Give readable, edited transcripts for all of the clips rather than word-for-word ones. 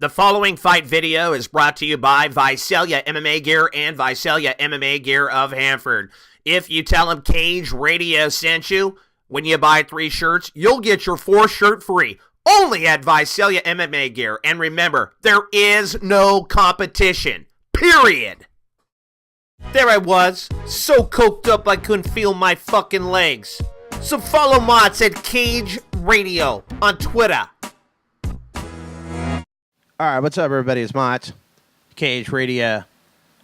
The following fight video is brought to you by Visalia MMA Gear and Visalia MMA Gear of Hanford. If you tell them Cage Radio sent you, when you buy 3 shirts, you'll get your 4th shirt free. Only at Visalia MMA Gear. And remember, there is no competition. Period. There I was, so coked up I couldn't feel my fucking legs. So follow Mott's at Cage Radio on Twitter. All right, what's up, everybody? It's Mott, Cage Radio.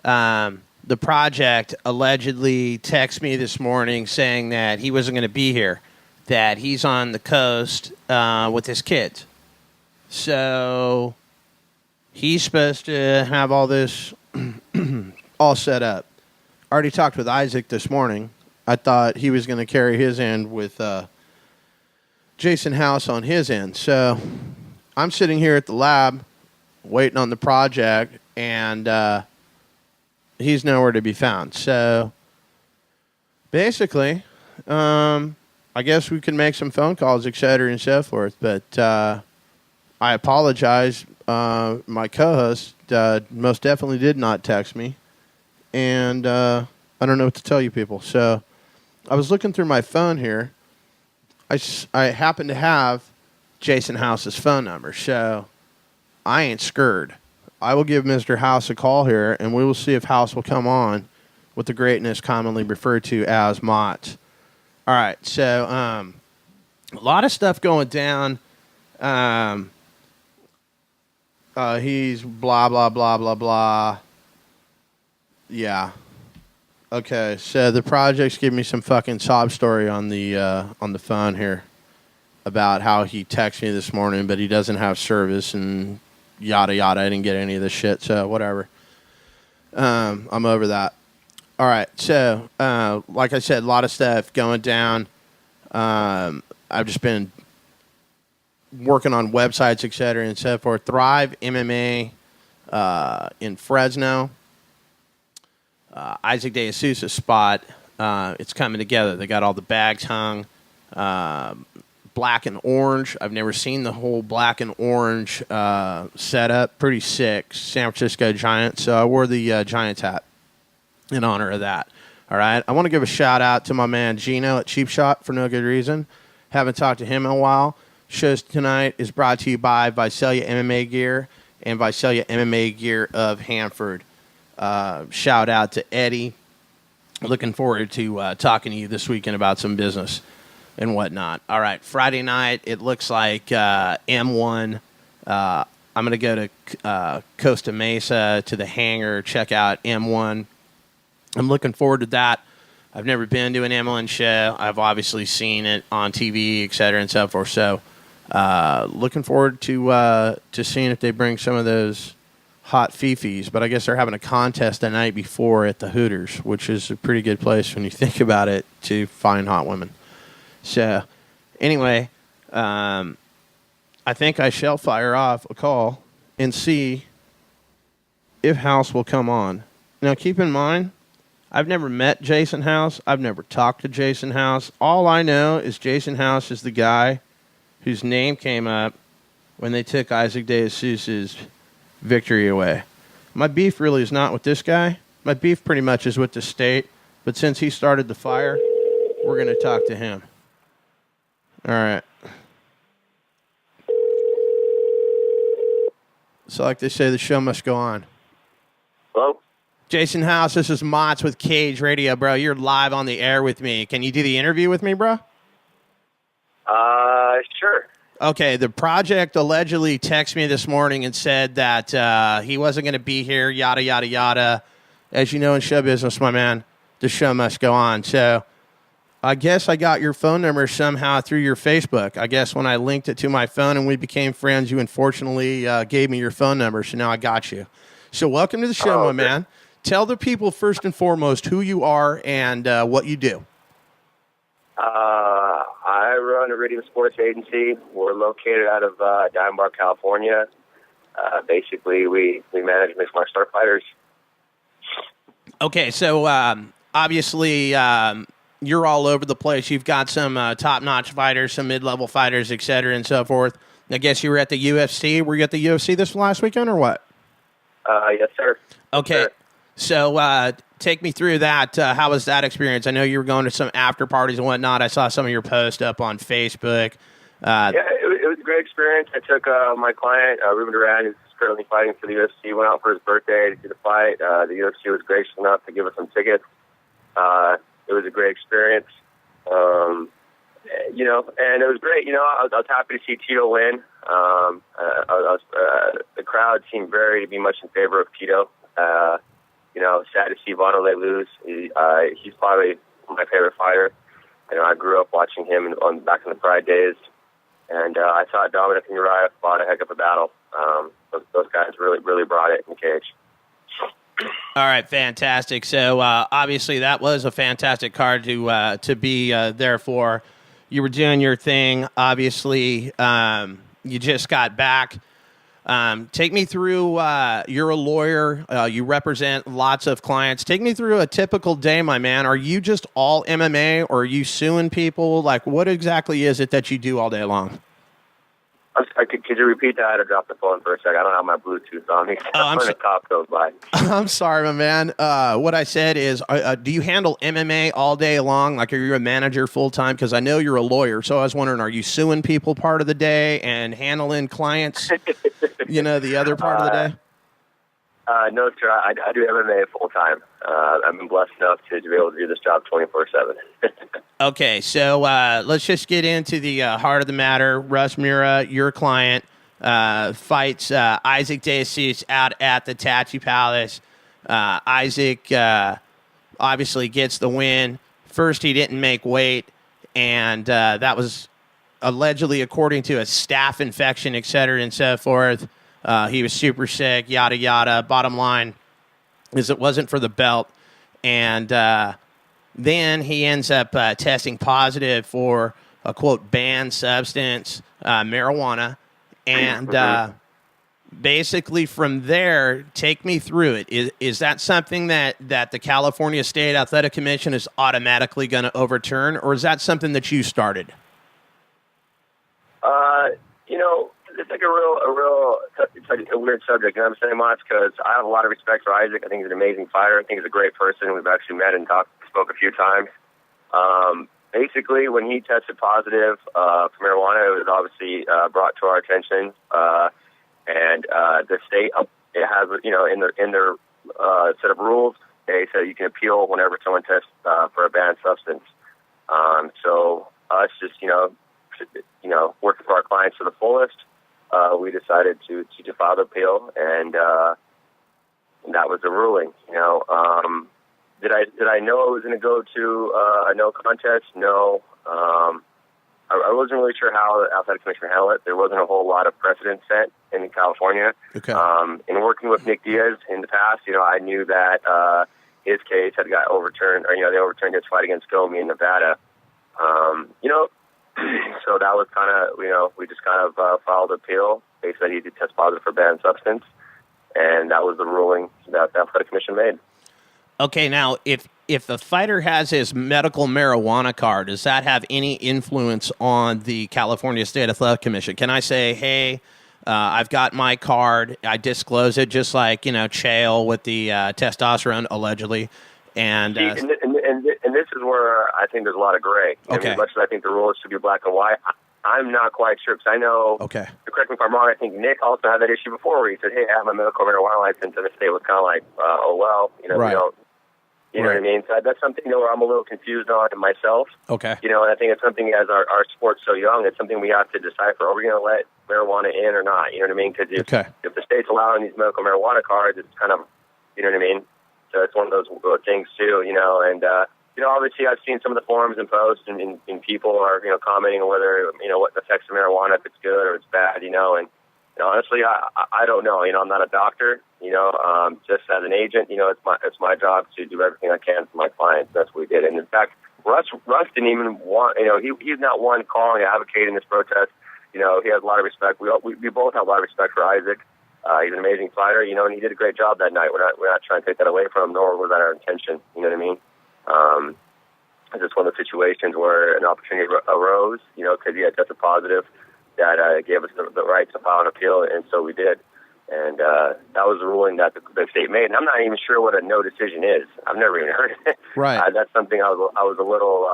The project allegedly texted me this morning saying that he wasn't going to be here, that he's on the coast with his kids. So he's supposed to have all this all set up. I already talked with Isaac this morning. I thought he was going to carry his end with Jason House on his end. So I'm sitting here at the lab waiting on the project, and he's nowhere to be found. So basically, I guess we can make some phone calls, et cetera, and so forth. But I apologize. My co-host most definitely did not text me, and I don't know what to tell you people. So I was looking through my phone here. I happen to have Jason House's phone number, so I ain't scared. I will give Mr. House a call here, and we will see if House will come on with the greatness commonly referred to as Mott. All right, so a lot of stuff going down. He's blah, blah, blah, blah, blah. Yeah. Okay, so the project's giving me some fucking sob story on the phone here about how he texted me this morning, but he doesn't have service and yada yada. I didn't get any of this shit, so whatever. I'm over that. All right, so like I said, a lot of stuff going down. I've just been working on websites, et cetera, and so forth. Thrive MMA in Fresno. Isaac De Jesus spot. It's coming together. They got all the bags hung. Black and orange. I've never seen the whole black and orange setup. Pretty sick. San Francisco Giants. So I wore the Giants hat in honor of that. All right. I want to give a shout out to my man Gino at Cheap Shot for no good reason. Haven't talked to him in a while. Shows tonight is brought to you by Visalia MMA Gear and Visalia MMA Gear of Hanford. Shout out to Eddie. Looking forward to talking to you this weekend about some business and whatnot. All right, Friday night, it looks like M1. I'm going to go to Costa Mesa to the hangar, check out M1. I'm looking forward to that. I've never been to an M1 show. I've obviously seen it on TV, et cetera, and so forth. So looking forward to seeing if they bring some of those hot fifis. But I guess they're having a contest the night before at the Hooters, which is a pretty good place when you think about it to find hot women. So, anyway, I think I shall fire off a call and see if House will come on. Now, keep in mind, I've never met Jason House. I've never talked to Jason House. All I know is Jason House is the guy whose name came up when they took Isaac De Jesus' victory away. My beef really is not with this guy. My beef pretty much is with the state. But since he started the fire, we're going to talk to him. All right. So like they say, the show must go on. Hello? Jason House, this is Mott's with Cage Radio, bro. You're live on the air with me. Can you do the interview with me, bro? Sure. Okay, the project allegedly texted me this morning and said that he wasn't going to be here, yada, yada, yada. As you know in show business, my man, the show must go on. So I guess I got your phone number somehow through your Facebook. I guess when I linked it to my phone and we became friends, you unfortunately gave me your phone number, so now I got you. So welcome to the show, my man. Tell the people first and foremost who you are and what you do. I run a Iridium Sports Agency. We're located out of Diamond Bar, California. Basically, we manage mixed martial art fighters. Okay, so obviously you're all over the place. You've got some top-notch fighters, some mid-level fighters, et cetera, and so forth. I guess you were at the UFC. Were you at the UFC this last weekend or what? Yes, sir. Okay. Yes, sir. So take me through that. How was that experience? I know you were going to some after parties and whatnot. I saw some of your posts up on Facebook. Yeah, it was a great experience. I took my client, Ruben Duran, who's currently fighting for the UFC, went out for his birthday to see the fight. The UFC was gracious enough to give us some tickets. It was a great experience. And it was great. I was happy to see Tito win. The crowd seemed to be much in favor of Tito. Sad to see Vonderlei lose. He's probably my favorite fighter. I grew up watching him back in the Pride days. And I thought Dominic and Uriah fought a heck of a battle. Those guys really brought it in the cage. All right, fantastic. So obviously that was a fantastic card to be there for. You were doing your thing. Obviously, you just got back. Take me through. You're a lawyer. You represent lots of clients. Take me through a typical day, my man. Are you just all MMA, or are you suing people? Like, what exactly is it that you do all day long? Could you repeat that? I had to drop the phone for a second. I don't have my Bluetooth on me. When the cop goes by. I'm sorry, my man. What I said is, do you handle MMA all day long? Like, are you a manager full time? Because I know you're a lawyer, so I was wondering, are you suing people part of the day and handling clients, the other part of the day? No, sir. I do MMA full time. I've been blessed enough to be able to do this job 24/7. Okay, so let's just get into the heart of the matter. Russ Mura, your client, fights Isaac DeJesus out at the Tattoo Palace. Isaac obviously gets the win. First, he didn't make weight, and that was allegedly according to a staph infection, et cetera, and so forth. He was super sick, yada, yada. Bottom line is it wasn't for the belt. And then he ends up testing positive for a, quote, banned substance, marijuana. And basically from there, take me through it. Is that something that the California State Athletic Commission is automatically going to overturn, or is that something that you started? It's like it's a weird subject. I'm saying much because I have a lot of respect for Isaac. I think he's an amazing fighter. I think he's a great person. We've actually met and spoke a few times. Basically, when he tested positive for marijuana, it was obviously brought to our attention. And the state, it has, in their set of rules, they said you can appeal whenever someone tests for a banned substance. So us just, working for our clients to the fullest, we decided to file the appeal, and that was the ruling. Did I know it was going to go to a no contest? No. I wasn't really sure how the Athletic Commission handled it. There wasn't a whole lot of precedent set in California. Okay. In working with Nick Diaz in the past, I knew that his case had got overturned, or they overturned his fight against Gomi in Nevada. So that was kind of, we just kind of filed an appeal. They said he did test positive for banned substance, and that was the ruling that the Athletic Commission made. Okay, now, if the fighter has his medical marijuana card, does that have any influence on the California State Athletic Commission? Can I say, hey, I've got my card, I disclose it, just like, Chael with the testosterone, allegedly, and this is where I think there's a lot of gray. Okay. As much as I think the rules should be black and white, I'm not quite sure, because I know, okay, correct me if I'm wrong, I think Nick also had that issue before where he said, hey, I have my medical marijuana license, and the state was kind of like, oh, well, right. we don't, you know what I mean? So that's something where I'm a little confused on myself. Okay. And I think it's something, as our sport's so young, it's something we have to decipher. Are we going to let marijuana in or not? You know what I mean? Because if the state's allowing these medical marijuana cards, it's kind of, you know what I mean? So it's one of those things, too, and, obviously I've seen some of the forums and posts, and people are, commenting on whether, what affects the marijuana, if it's good or it's bad, and honestly, I don't know. I'm not a doctor. Just as an agent, it's my job to do everything I can for my clients. That's what we did. And in fact, Russ didn't even want. He's not one calling, advocating this protest. He has a lot of respect. We both have a lot of respect for Isaac. He's an amazing fighter. And he did a great job that night. We're not trying to take that away from him, nor was that our intention. You know what I mean? It's just one of the situations where an opportunity arose. Because he had tested positive. that gave us the right to file an appeal, and so we did. And that was the ruling that the state made. And I'm not even sure what a no decision is. I've never even heard of it. Right. That's something I was a little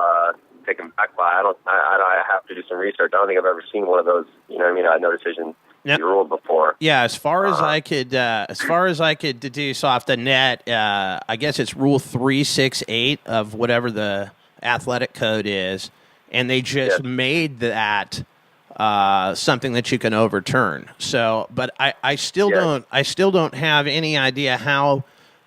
taken back by. I have to do some research. I don't think I've ever seen one of those. You know what I mean? A no decision be ruled before. Yeah, as far as I could deduce off the net, I guess it's Rule 368 of whatever the athletic code is, and they just made that something that you can overturn. So, but I still don't have any idea how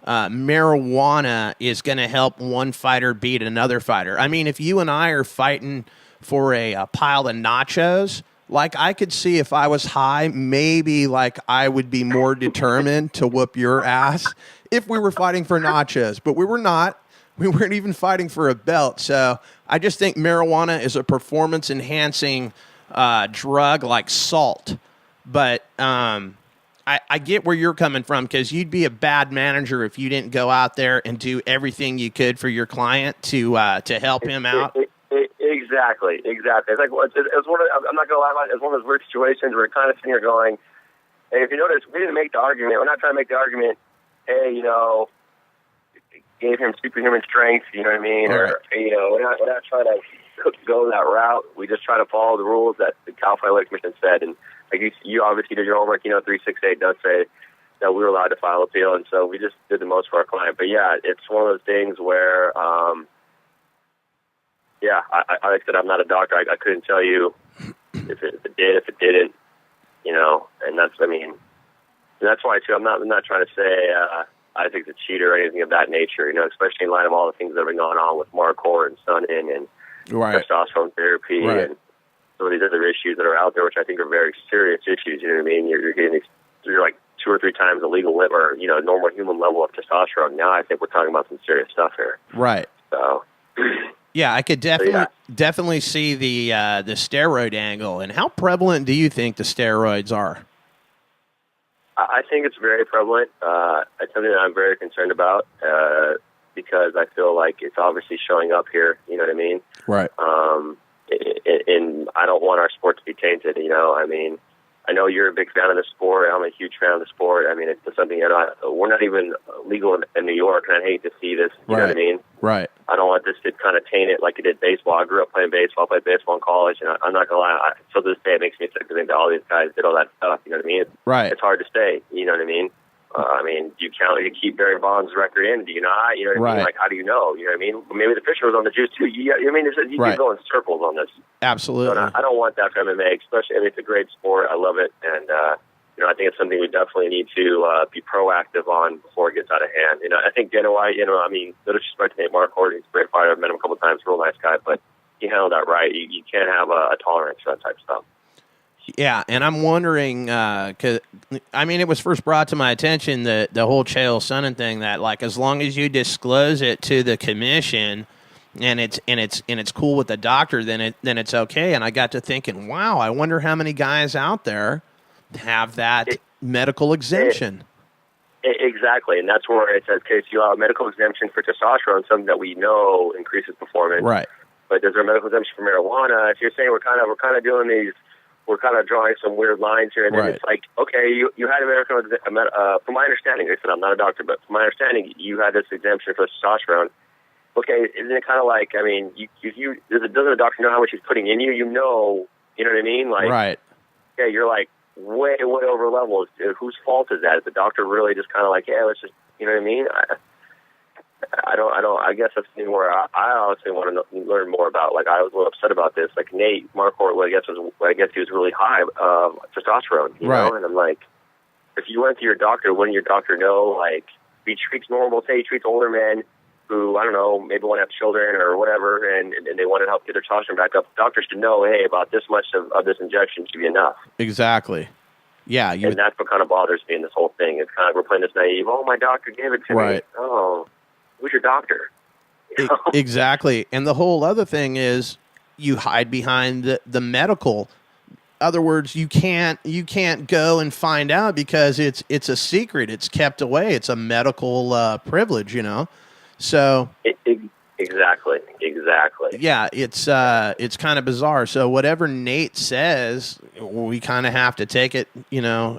marijuana is going to help one fighter beat another fighter. I mean, if you and I are fighting for a pile of nachos, like, I could see if I was high, maybe, like, I would be more determined to whoop your ass if we were fighting for nachos. But we were not. We weren't even fighting for a belt. So I just think marijuana is a performance-enhancing drug like salt. But I get where you're coming from, because you'd be a bad manager if you didn't go out there and do everything you could for your client to help him out. Exactly. It's like it's one of, I'm not gonna lie about it. It's one of those weird situations where you're kind of sitting here going, and if you notice, we didn't make the argument. We're not trying to make the argument. Hey, gave him superhuman strength. You know what I mean? Right. Or we're not trying to go that route. We just try to follow the rules that the Cal Flyweight Commission said. And like you obviously did your homework. 368 does say that we were allowed to file appeal, and so we just did the most for our client. But yeah, it's one of those things where. Like I said, I'm not a doctor. I couldn't tell you if it did, if it didn't, and that's why too. I'm not trying to say I think it's a cheat or anything of that nature, especially in light of all the things that have been going on with Marcor and Sonnen and testosterone therapy and some of these other issues that are out there, which I think are very serious issues. You know what I mean? You're getting you're like 2 or 3 times the legal limit or normal human level of testosterone. Now I think we're talking about some serious stuff here. Right. So. Yeah, I could definitely see the steroid angle. And how prevalent do you think the steroids are? I think it's very prevalent. It's something that I'm very concerned about because I feel like it's obviously showing up here. You know what I mean? Right. And I don't want our sport to be tainted. I know you're a big fan of the sport. I'm a huge fan of the sport. It's something we're not even legal in New York, and I hate to see this. You know what I mean? Right. I don't want this to kind of taint it like it did baseball. I grew up playing baseball, played baseball in college, and I'm not going to lie. So to this day, it makes me sick to think that all these guys did all that stuff. You know what I mean? Right. It's hard to say. You know what I mean? You keep Barry Bonds' record in. Do you not? You know what I mean? Like, how do you know? You know what I mean? Maybe the pitcher was on the juice too. You can go in circles on this. Absolutely. So I don't want that for MMA, especially. It's a great sport. I love it, and I think it's something we definitely need to be proactive on before it gets out of hand. I think Dana White. No disrespect to Nate Marquardt, he's a great fighter. I've met him a couple of times. Real nice guy, but he handled that right. You can't have a tolerance for that type of stuff. Yeah, and I'm wondering, because it was first brought to my attention the whole Chael Sonnen thing, that like as long as you disclose it to the commission, and it's cool with the doctor, then it's okay. And I got to thinking, wow, I wonder how many guys out there have that medical exemption. Exactly, and that's where it says, okay, so you allow a medical exemption for testosterone, something that we know increases performance. Right. But there's a medical exemption for marijuana. If you're saying we're kind of doing these. We're kind of drawing some weird lines here, and then it's like, okay, you had from my understanding, like I said, I'm not a doctor, but from my understanding, you had this exemption for testosterone. Okay, isn't it kind of like, doesn't the doctor know how much he's putting in you? You know what I mean? Like, right. Yeah, you're like way over levels. Whose fault is that? Is the doctor really just kind of like, yeah, let's just, you know what I mean? I guess that's something where I honestly want to learn more about. Like, I was a little upset about this. Like, Nate Marquardt, I guess he was really high testosterone, you know? And I'm like, if you went to your doctor, wouldn't your doctor know, like, if he treats normal, say he treats older men who, I don't know, maybe want to have children or whatever, and they want to help get their testosterone back up, doctors should know, hey, about this much of this injection should be enough. Exactly. Yeah. And that's what kind of bothers me in this whole thing. It's kind of, we're playing this naive, oh, my doctor gave it to me. Oh, who's your doctor? Exactly. And the whole other thing is you hide behind the medical. Other words, you can't go and find out because it's a secret. It's kept away. It's a medical privilege, So Exactly. Yeah, it's kind of bizarre. So whatever Nate says, we kind of have to take it,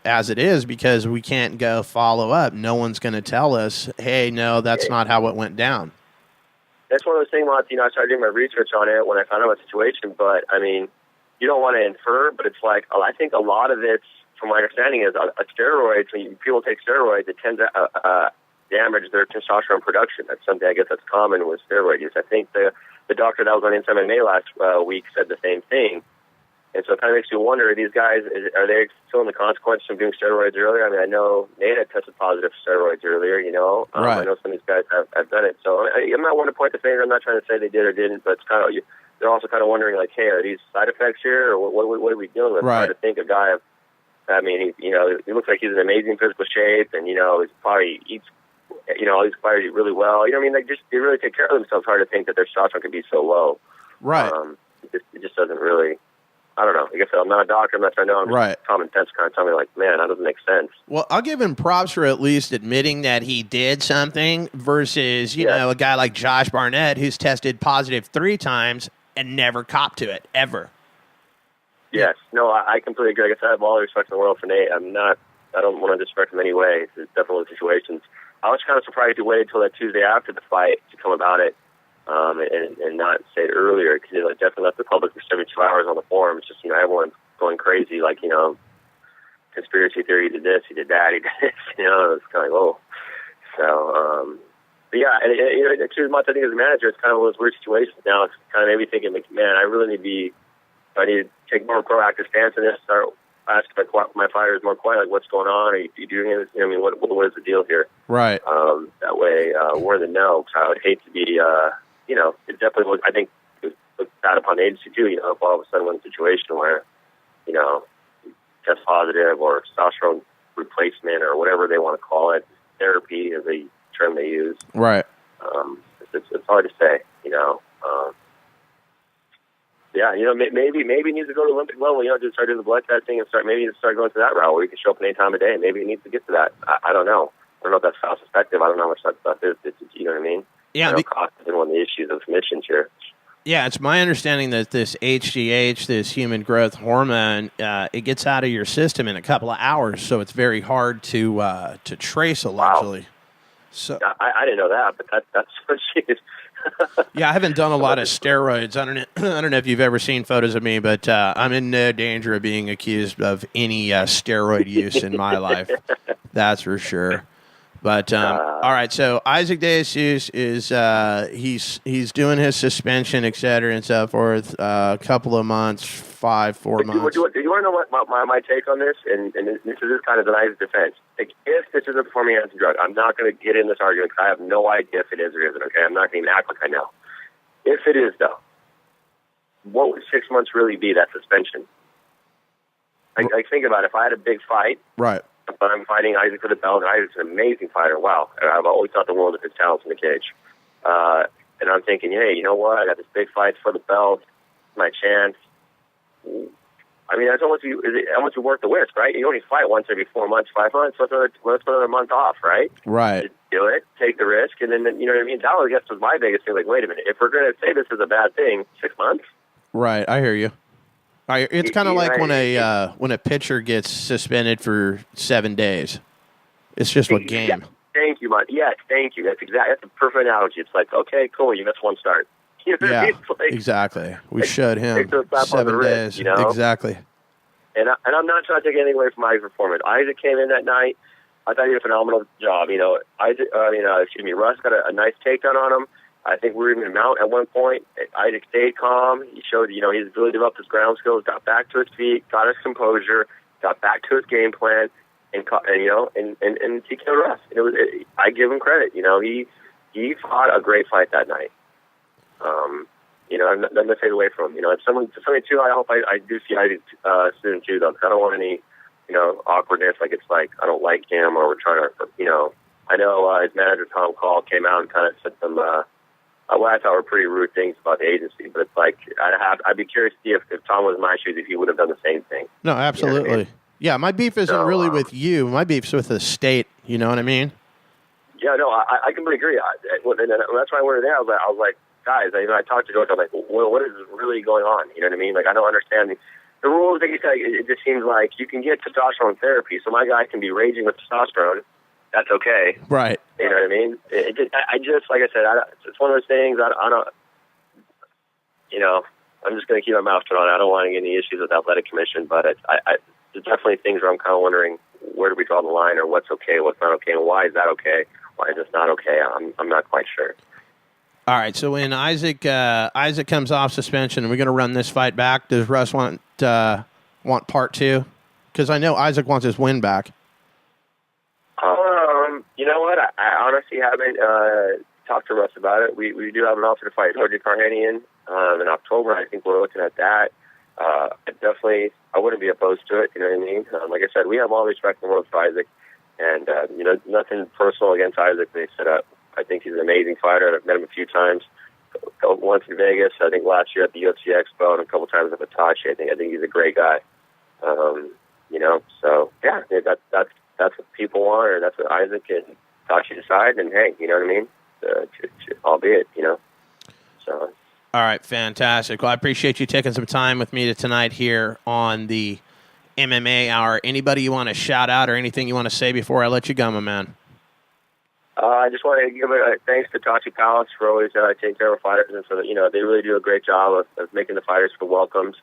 as it is, because we can't go follow up. No one's going to tell us, hey, no, that's not how it went down. That's one of those things, I started doing my research on it when I found out about the situation, but, I mean, you don't want to infer, but it's like, I think a lot of it's, from my understanding, is a steroids, when people take steroids, it tends to damage their testosterone production. That's something, I guess, that's common with steroid use. I think the doctor that was on Inside MMA last week said the same thing. And so it kind of makes you wonder, are these guys, are they feeling the consequences of doing steroids earlier? I mean, I know Nate had tested positive for steroids earlier, Right. I know some of these guys have done it. So I'm not one to point the finger. I'm not trying to say they did or didn't, but it's kind of, they're also kind of wondering, like, hey, are these side effects here, or what are we dealing with? Right. Trying to think a guy, he looks like he's in amazing physical shape, and, he's probably eats, he's probably really well. They really take care of themselves. It's hard to think that their testosterone can be so low. Right. It just doesn't really, I don't know. I guess I'm not a doctor. I'm not trying to know. I'm right. just common sense kind of tell me, like, man, that doesn't make sense. Well, I'll give him props for at least admitting that he did something versus, a guy like Josh Barnett who's tested positive 3 times and never copped to it, ever. Yes. No, I completely agree. Like I said, I have all the respect in the world for Nate. I don't want to disrespect him in any way. It's definitely situations. I was kind of surprised he waited until that Tuesday after the fight to come about it, and not say it earlier, because it definitely left the public for 72 hours on the forum. It's just, everyone's going crazy, like, conspiracy theory, he did this, he did that, he did this, it's kind of like, whoa. So, but yeah, and too much, I think as a manager, it's kind of one of those weird situations now. It's kind of made me thinking, like, man, I need to take more proactive stance in this, start asking my fighters more quiet, like, what's going on? Are you doing this? What is the deal here? Right. That way, we're in the know. So I would hate to be, it definitely was, I think, it was bad upon the agency too, if all of a sudden we're in a situation where, test positive or testosterone replacement or whatever they want to call it, therapy is a term they use. Right. It's hard to say, yeah, maybe it needs to go to Olympic level, just start doing the blood testing and start going to that route where you can show up any time of day. Maybe it needs to get to that. I don't know. I don't know if that's cost effective. I don't know how much that stuff is. You know what I mean? Yeah. Cost is one of the issues of commissions here. Yeah, it's my understanding that this HGH, this human growth hormone, it gets out of your system in a couple of hours, so it's very hard to trace allegedly. Wow. So I didn't know that, but that's what she is. Yeah, I haven't done a lot of steroids. I don't know if you've ever seen photos of me, but I'm in no danger of being accused of any steroid use in my life. That's for sure. But all right, so Isaac De Jesus is he's doing his suspension, et cetera, and so forth. A couple of months, 4 months. Do you want to know what my take on this? And this is kind of the nice defense. Like, if this is a performance-enhancing drug, I'm not going to get in this argument because I have no idea if it is or isn't. Okay, I'm not going to even act like I know. If it is, though, what would 6 months really be? That suspension. Like think about it. If I had a big fight, right? But I'm fighting Isaac for the belt, and Isaac's an amazing fighter. Wow. I've always thought the world of his talents in the cage. And I'm thinking, hey, you know what? I got this big fight for the belt, my chance. I mean, that's almost worth the risk, right? You only fight once every 4 months, 5 months. Let's put another month off, right? Right. Just do it, take the risk, and then, you know what I mean? That was, I guess, was my biggest thing. Like, wait a minute. If we're going to say this is a bad thing, 6 months? Right, I hear you. It's kind of like when a pitcher gets suspended for 7 days. It's just a game. Yeah, thank you, Mike. Yes, thank you. That's a perfect analogy. It's like, okay, cool, you missed one start. You know what I mean? Like, exactly. We showed him 7 days. You know? Exactly. And I'm not trying to take anything away from Isaac's performance. Isaac came in that night. I thought he did a phenomenal job. Russ got a nice takedown on him. I think we were even mount at one point. Isaac stayed calm. He showed, he's really developed his ground skills, got back to his feet, got his composure, got back to his game plan, and he killed Russ. I give him credit. He fought a great fight that night. I'm not going to take away from him. If somebody too, I hope I do see Isaac soon too, though, because I don't want any, awkwardness. Like, it's like I don't like him, or we're trying to, I know his manager Tom Call came out and kind of said some. What I thought were pretty rude things about the agency, but it's like I'd be curious to see if Tom was in my shoes, if he would have done the same thing. No, absolutely. You know what I mean? Yeah, my beef isn't really with you. My beef's with the state. You know what I mean? Yeah, no, I completely agree. And that's why I went in there. I was like, guys, I talked to George. I'm like, what is really going on? You know what I mean? Like, I don't understand the rules. Like you said, it just seems like you can get testosterone therapy. So my guy can be raging with testosterone. That's okay. Right. You know what I mean? I just, like I said, it's one of those things. I don't, you know, I'm just going to keep my mouth shut on it. I don't want to get any issues with the athletic commission, but there's definitely things where I'm kind of wondering, where do we draw the line, or what's okay, what's not okay, and why is that okay? Why is this not okay? I'm not quite sure. All right, so when Isaac comes off suspension, we're going to run this fight back. Does Russ want part two? Because I know Isaac wants his win back. You know what? I honestly haven't talked to Russ about it. We do have an offer to fight Georgia Carhanian in October. I think we're looking at that. I wouldn't be opposed to it. You know what I mean? Like I said, we have all respect in the world for Isaac, and you know, nothing personal against Isaac. They set up. I think he's an amazing fighter. I've met him a few times. Once in Vegas, I think last year at the UFC Expo, and a couple times at Hitachi. I think he's a great guy. You know, so yeah, that's what people want, or that's what Isaac and Hitachi decide. And hey, you know what I mean? Albeit, you know. So. All right, fantastic. Well, I appreciate you taking some time with me tonight here on the MMA Hour. Anybody you want to shout out or anything you want to say before I let you go, my man? I just want to give a thanks to Tachi Palace for always taking care of our fighters, and so that, you know, they really do a great job of making the fighters feel welcomed.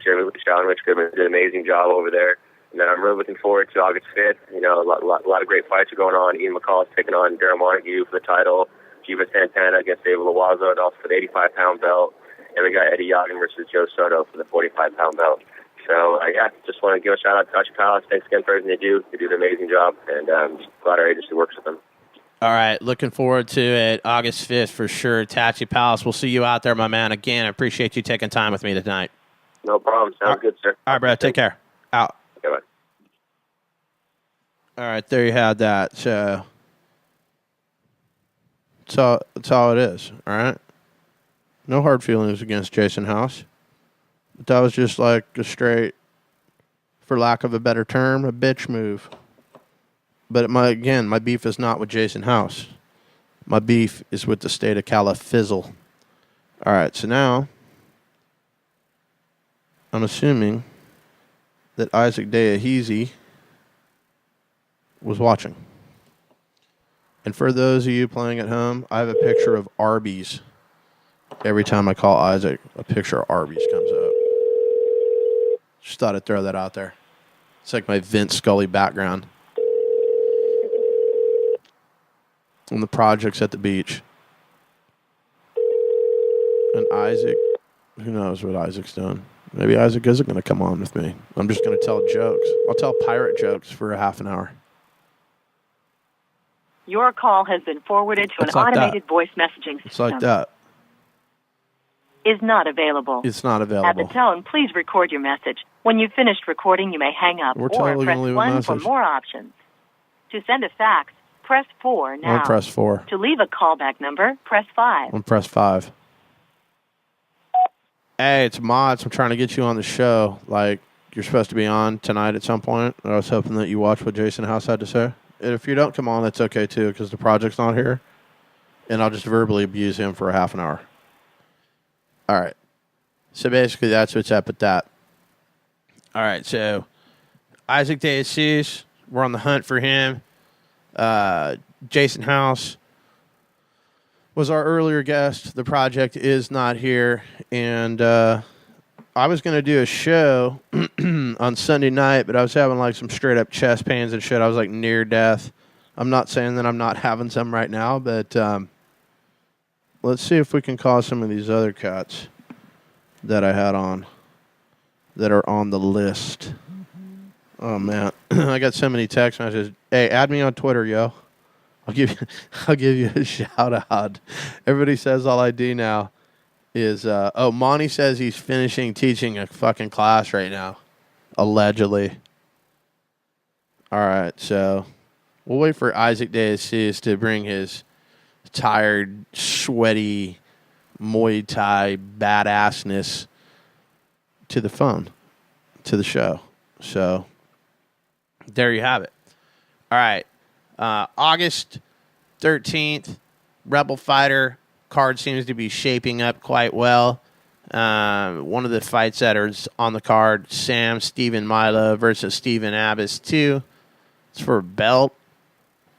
Jeremy Luchau and Rich Goodman did an amazing job over there, and I'm really looking forward to August 5th. You know, a lot of great fights are going on. Ian McCall is taking on Darren Montague for the title. Jiva Santana against David Loazo, and also for the 85-pound belt. And we got Eddie Yagan versus Joe Soto for the 45-pound belt. So, yeah, just want to give a shout-out to Tachi Palace. Thanks again for everything they do. They do an amazing job, and I'm glad our agency works with them. All right, looking forward to it. August 5th for sure. Tachi Palace, we'll see you out there, my man. Again, I appreciate you taking time with me tonight. No problem. Sounds good, sir. All right, bro. Take care. Out. Okay, bye. All right, there you had that. So that's all it is, all right? No hard feelings against Jason House. But that was just like a straight, for lack of a better term, a bitch move. But my beef is not with Jason House. My beef is with the state of Califizzle. All right, so now I'm assuming that Isaac Deahizi was watching. And for those of you playing at home, I have a picture of Arby's. Every time I call Isaac, a picture of Arby's comes up. Just thought I'd throw that out there. It's like my Vince Scully background. And the project's at the beach. And Isaac, who knows what Isaac's doing. Maybe Isaac isn't going to come on with me. I'm just going to tell jokes. I'll tell pirate jokes for a half an hour. Your call has been forwarded to an automated voice messaging system. It's like that. Is not available. It's not available. At the tone, please record your message. When you've finished recording, you may hang up We're or totally press gonna leave a 1 message. for more options. To send a fax, press 4 now. I'll press 4. To leave a callback number, press 5. I'll press 5. Hey, it's Mods. I'm trying to get you on the show. Like, you're supposed to be on tonight at some point. I was hoping that you watch what Jason House had to say. And if you don't come on, that's okay, too, because the project's not here. And I'll just verbally abuse him for a half an hour. All right. So basically, that's what's up with that. All right, so Isaac Deahizi, we're on the hunt for him. Jason House was our earlier guest. The project is not here. And I was going to do a show on Sunday night, but I was having like some straight up chest pains and shit. I was like near death. I'm not saying that I'm not having some right now, but let's see if we can call some of these other cuts that I had on that are on the list. Oh man, I got so many text messages. Hey, add me on Twitter, yo. I'll give you a shout out. Everybody says all I do now is Monty says he's finishing teaching a fucking class right now, allegedly. All right, so we'll wait for Isaac Deahizi to bring his tired, sweaty Muay Thai badassness to the phone, to the show. So there you have it. All right. August 13th. Rebel Fighter card seems to be shaping up quite well. One of the fights that are on the card, Sam Steven Milo versus Steven Abbas 2. It's for a belt,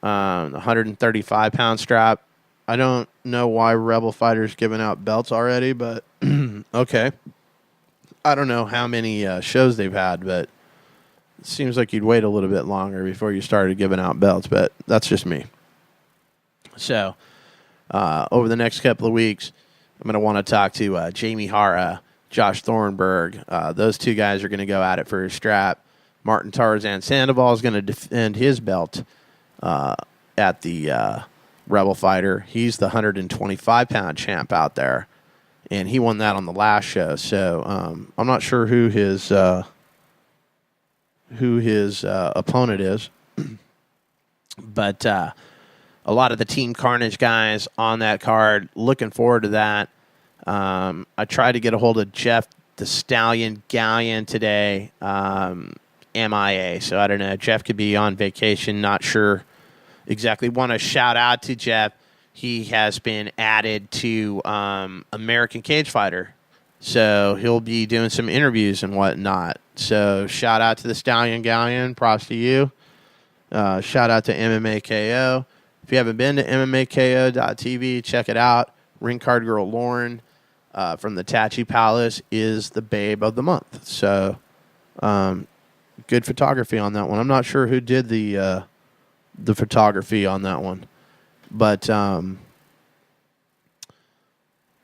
135-pound strap. I don't know why Rebel Fighter's giving out belts already, but okay. I don't know how many shows they've had, but it seems like you'd wait a little bit longer before you started giving out belts, but that's just me. So, over the next couple of weeks, I'm going to want to talk to Jamie Hara, Josh Thornburg. Those two guys are going to go at it for his strap. Martin Tarzan Sandoval is going to defend his belt at the Rebel Fighter. He's the 125-pound champ out there, and he won that on the last show. So I'm not sure who his opponent is, but a lot of the Team Carnage guys on that card. Looking forward to that. I tried to get a hold of Jeff the Stallion Gallion today. MIA, so I don't know. Jeff could be on vacation, not sure exactly. Want to shout out to Jeff. He has been added to American Cage Fighter, so he'll be doing some interviews and whatnot. So shout out to the Stallion Gallion. Props to you. Shout out to MMA KO. If you haven't been to MMAKO.tv, check it out. Ring card girl Lauren from the Tachi Palace is the babe of the month. So good photography on that one. I'm not sure who did the photography on that one, but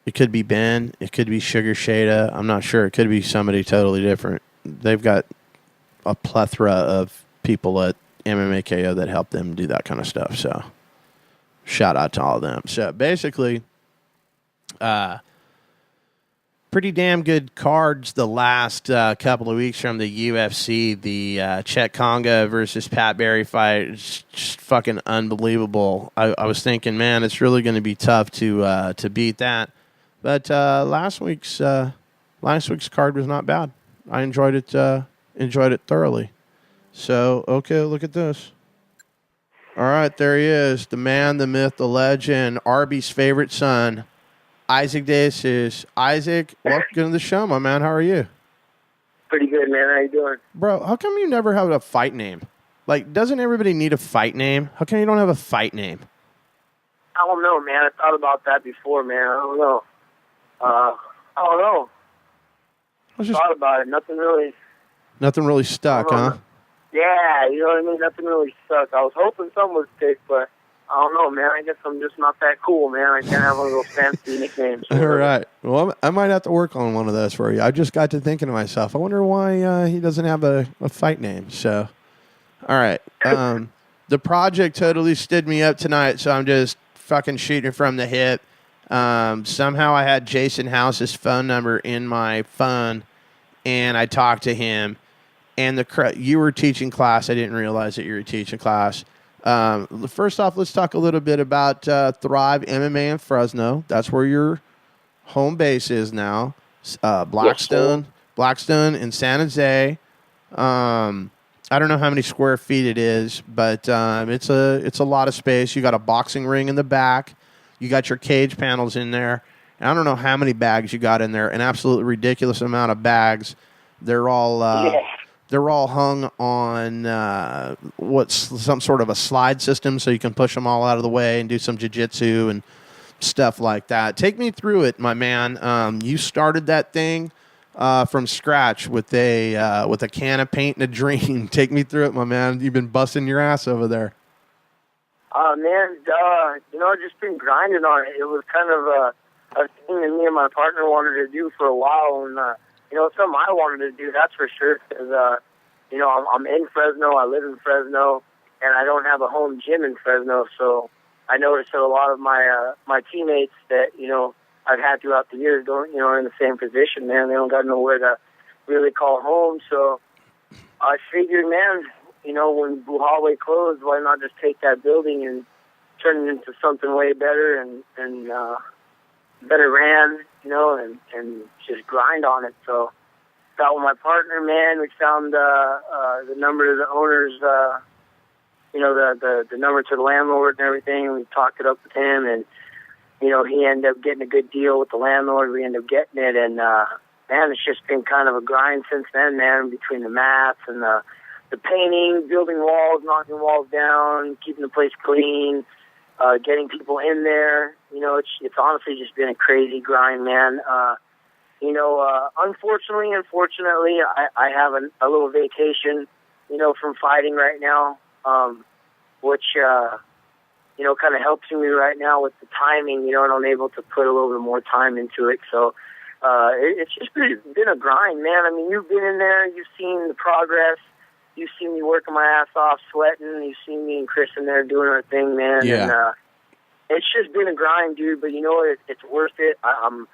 it could be Ben, it could be Sugar Shada. I'm not sure. It could be somebody totally different. They've got a plethora of people at MMA KO that help them do that kind of stuff. So shout out to all of them. So basically, pretty damn good cards the last couple of weeks from the UFC. The Chet Conga versus Pat Barry fight is just fucking unbelievable. I was thinking, man, it's really going to be tough to beat that. But last week's card was not bad. I enjoyed it thoroughly. So, okay, look at this. All right, there he is, the man, the myth, the legend, Arby's favorite son, Isaac Daces. Isaac, welcome to the show, my man. How are you? Pretty good, man. How you doing? Bro, how come you never have a fight name? Like, doesn't everybody need a fight name? How come you don't have a fight name? I don't know, man. I thought about that before, man. I don't know. I don't know. I thought about it. Nothing really stuck, huh? Yeah, you know what I mean? Nothing really stuck. I was hoping something would stick, but I don't know, man. I guess I'm just not that cool, man. I can't have one of those fancy nicknames. All right. Well, I might have to work on one of those for you. I just got to thinking to myself, I wonder why he doesn't have a fight name. So, all right. The project totally stood me up tonight, so I'm just fucking shooting from the hip. Somehow I had Jason House's phone number in my phone, and I talked to him. And you were teaching class. I didn't realize that you were teaching class. First off, let's talk a little bit about Thrive MMA in Fresno. That's where your home base is now. Blackstone in San Jose. I don't know how many square feet it is, but it's a lot of space. You got a boxing ring in the back. You got your cage panels in there. And I don't know how many bags you got in there. An absolutely ridiculous amount of bags. They're all They're all hung on some sort of a slide system, so you can push them all out of the way and do some jiu-jitsu and stuff like that. Take me through it, my man. You started that thing from scratch with a can of paint and a dream. Take me through it, my man. You've been busting your ass over there. Man, just been grinding on it. It was kind of a thing that me and my partner wanted to do for a while, and something I wanted to do, that's for sure, because, I'm in Fresno, I live in Fresno, and I don't have a home gym in Fresno, so I noticed that a lot of my teammates that, I've had throughout the years are in the same position, man. They don't got nowhere to really call home, so I figured, man, when Buhaway closed, why not just take that building and turn it into something way better and better ran, and just grind on it. So got with my partner, man. We found the number of the owner's the number to the landlord and everything. And we talked it up with him, and he ended up getting a good deal with the landlord. We ended up getting it, and man, it's just been kind of a grind since then, man. Between the mats and the painting, building walls, knocking walls down, keeping the place clean, getting people in there. It's honestly just been a crazy grind, man. Unfortunately, I have a little vacation, from fighting right now, which, kind of helps me right now with the timing, and I'm able to put a little bit more time into it. So, it's just been a grind, man. I mean, you've been in there, you've seen the progress, you've seen me working my ass off, sweating, you've seen me and Chris in there doing our thing, man. Yeah. And, it's just been a grind, dude, but it's worth it. I'm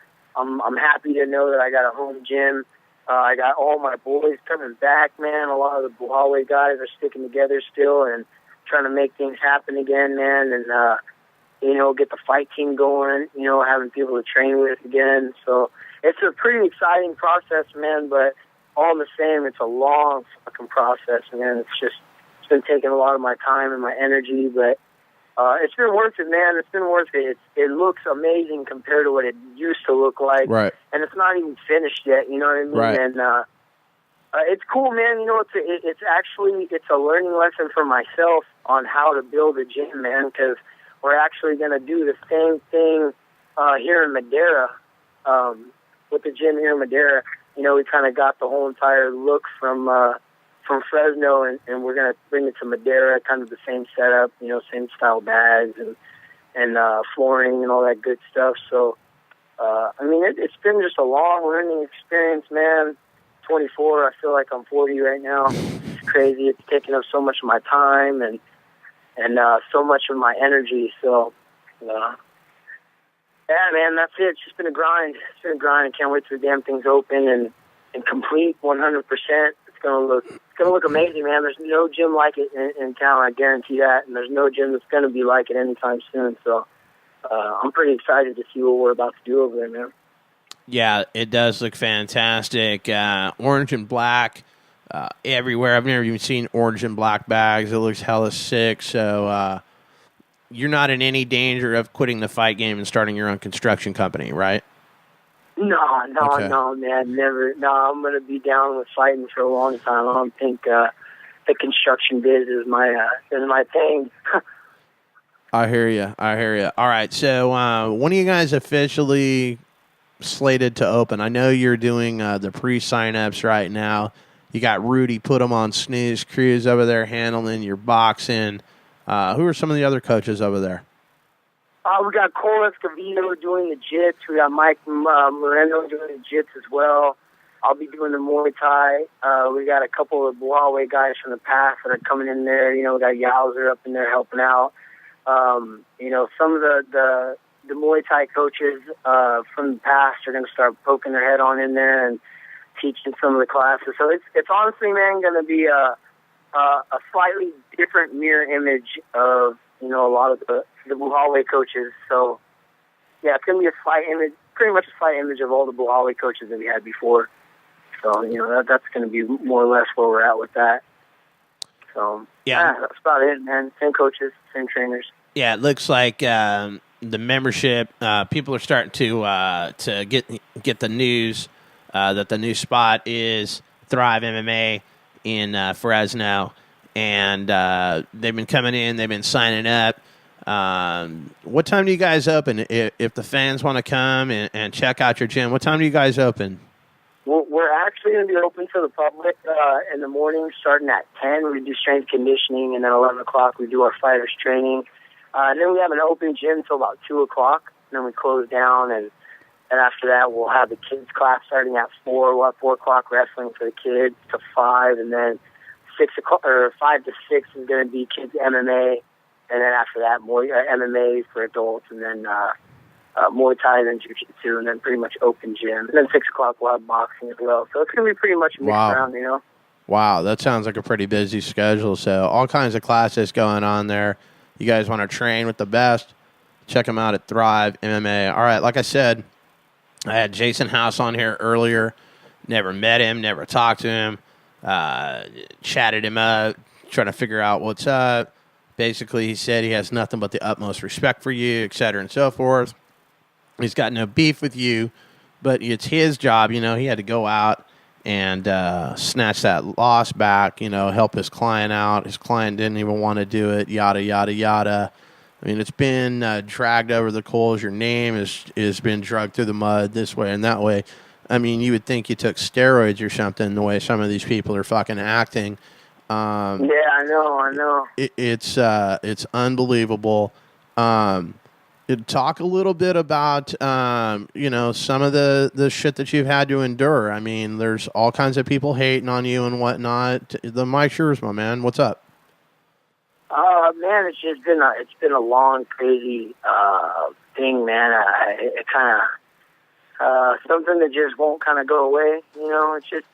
happy to know that I got a home gym. I got all my boys coming back, man. A lot of the Hallway guys are sticking together still and trying to make things happen again, man. And, get the fight team going, having people to train with again. So it's a pretty exciting process, man, but all the same, it's a long fucking process, man. It's been taking a lot of my time and my energy, but it's been worth it, man. It's been worth it. It looks amazing compared to what it used to look like. Right. And it's not even finished yet, you know what I mean? Right. And it's cool, man. It's a learning lesson for myself on how to build a gym, man, because we're actually going to do the same thing here in Madera, with the gym here in Madera. We kind of got the whole entire look from Fresno, and we're going to bring it to Madera, kind of the same setup, same style bags and flooring and all that good stuff. So, it's been just a long learning experience, man. 24, I feel like I'm 40 right now. It's crazy. It's taking up so much of my time and so much of my energy. So, yeah, man, that's it. It's just been a grind. It's been a grind. I can't wait till the damn thing's open and complete 100%. It's gonna look amazing, man. There's no gym like it in town. I guarantee that, and there's no gym that's gonna be like it anytime soon. So, I'm pretty excited to see what we're about to do over there, man. Yeah, it does look fantastic. Orange and black everywhere. I've never even seen orange and black bags. It looks hella sick. So you're not in any danger of quitting the fight game and starting your own construction company, right? No, Okay. no, man, never. No, I'm going to be down with fighting for a long time. I don't think the construction biz is my thing. I hear you. All right, so when are you guys officially slated to open? I know you're doing the pre-sign-ups right now. You got Rudy, put him on Snooze Cruise over there handling your boxing. Who are some of the other coaches over there? We got Cole Escovedo doing the jits. We got Mike Moreno doing the jits as well. I'll be doing the Muay Thai. We got a couple of Huawei guys from the past that are coming in there. We got Yowzer up in there helping out. Some of the Muay Thai coaches from the past are going to start poking their head on in there and teaching some of the classes. So it's honestly, man, going to be a slightly different mirror image of a lot of the Buhawe coaches. So yeah, it's going to be pretty much a slight image of all the Buhawe coaches that we had before. So that's going to be more or less where we're at with that. So yeah, that's about it, man. Same coaches, same trainers. Yeah, it looks like the membership people are starting to get the news that the new spot is Thrive MMA in Fresno, and they've been coming in, they've been signing up. What time do you guys open? If the fans want to come and check out your gym, what time do you guys open? We're actually going to be open to the public in the morning, starting at 10. We do strength conditioning, and then 11 o'clock we do our fighters training. And then we have an open gym till about 2 o'clock. And then we close down, and after that we'll have the kids class starting at 4. We'll have 4 o'clock wrestling for the kids to 5, and then 6 o'clock or 5 to 6 is going to be kids MMA, and then after that more MMA for adults, and then Muay Thai, and then Jiu-Jitsu, and then pretty much open gym. And then 6 o'clock we'll have boxing as well. So it's going to be pretty much mixed around, Wow, that sounds like a pretty busy schedule. So all kinds of classes going on there. You guys want to train with the best, check them out at Thrive MMA. All right, like I said, I had Jason House on here earlier. Never met him, never talked to him. Chatted him up, trying to figure out what's up. Basically, he said he has nothing but the utmost respect for you, et cetera, and so forth. He's got no beef with you, but it's his job. You know, he had to go out and snatch that loss back, you know, help his client out. His client didn't even want to do it, yada, yada, yada. I mean, it's been dragged over the coals. Your name is been dragged through the mud this way and that way. I mean, you would think you took steroids or something the way some of these people are fucking acting. Yeah, I know. It's unbelievable. Talk a little bit about, you know, some of the shit that you've had to endure. I mean, there's all kinds of people hating on you and whatnot. The mic's yours, my man. What's up? Man, it's just been a long, crazy thing, man. It kind of something that just won't kind of go away. You know, it's